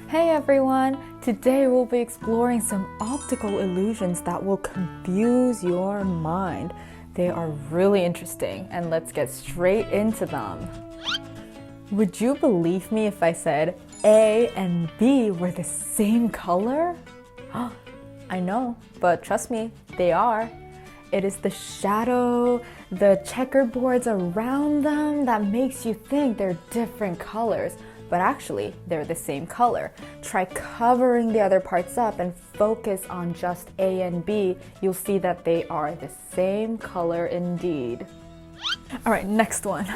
Hey everyone! Today we'll be exploring some optical illusions that will confuse your mind. They are really interesting, and let's get straight into them. Would you believe me if I said A and B were the same color? I know, but trust me, they are. It is the shadow, the checkerboards around them that makes you think they're different colors. But actually, they're the same color. Try covering the other parts up and focus on just A and B. You'll see that they are the same color indeed. All right, next one.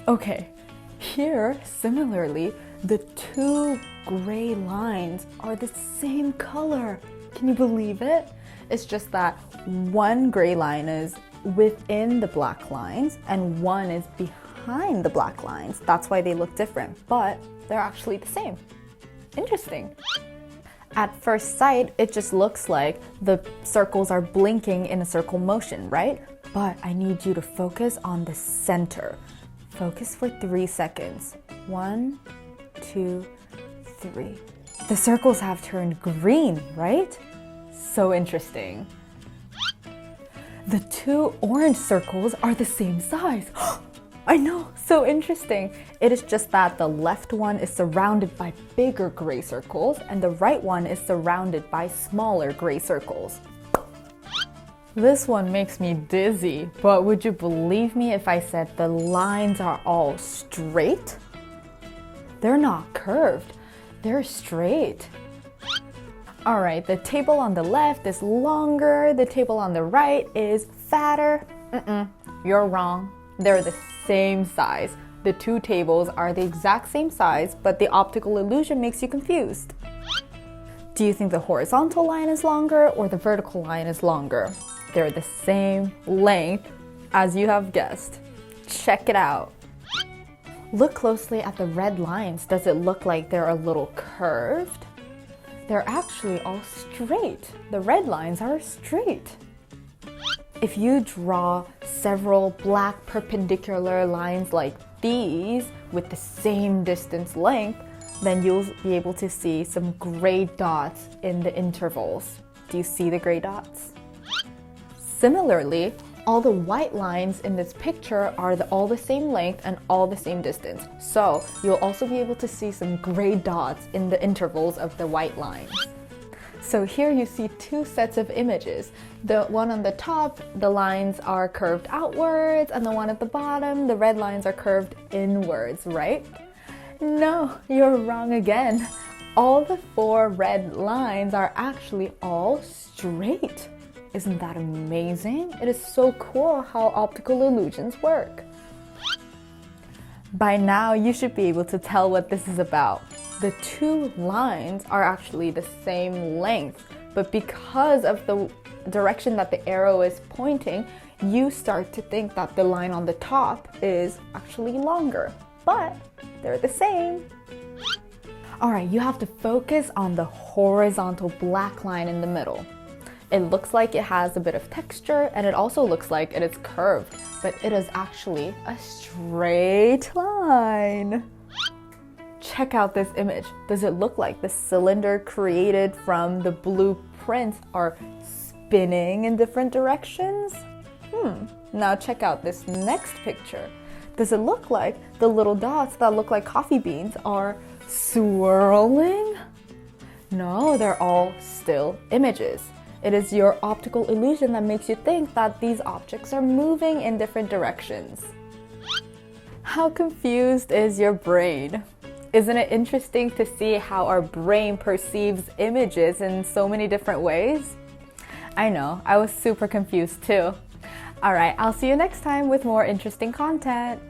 Okay, here, similarly, the two gray lines are the same color. Can you believe it? It's just that one gray line is within the black lines and one is behind the black lines. That's why they look different, but they're actually the same. Interesting. At first sight, it just looks like the circles are blinking in a circle motion, right? But I need you to focus on the center. Focus for 3 seconds. 1, 2, 3. The circles have turned green, right? So interesting. The two orange circles are the same size. I know, so interesting. It is just that the left one is surrounded by bigger gray circles and the right one is surrounded by smaller gray circles. This one makes me dizzy, but would you believe me if I said the lines are all straight? They're not curved, they're straight. All right, the table on the left is longer, the table on the right is fatter. You're wrong. They're the same size. The two tables are the exact same size, but the optical illusion makes you confused. Do you think the horizontal line is longer or the vertical line is longer? They're the same length, as you have guessed. Check it out. Look closely at the red lines. Does it look like they're a little curved? They're actually all straight. The red lines are straight. If you draw several black perpendicular lines like these with the same distance length, then you'll be able to see some gray dots in the intervals. Do you see the gray dots? Similarly, all the white lines in this picture are all the same length and all the same distance. So you'll also be able to see some gray dots in the intervals of the white lines. So here you see two sets of images. The one on the top, the lines are curved outwards, and the one at the bottom, the red lines are curved inwards, right? No, you're wrong again. All the 4 red lines are actually all straight. Isn't that amazing? It is so cool how optical illusions work. By now, you should be able to tell what this is about. The two lines are actually the same length, but because of the direction that the arrow is pointing, you start to think that the line on the top is actually longer, but they're the same. All right, you have to focus on the horizontal black line in the middle. It looks like it has a bit of texture, and it also looks like it is curved, but it is actually a straight line. Check out this image. Does it look like the cylinder created from the blueprints are spinning in different directions? Now check out this next picture. Does it look like the little dots that look like coffee beans are swirling? No, they're all still images. It is your optical illusion that makes you think that these objects are moving in different directions. How confused is your brain? Isn't it interesting to see how our brain perceives images in so many different ways? I know, I was super confused too. All right, I'll see you next time with more interesting content.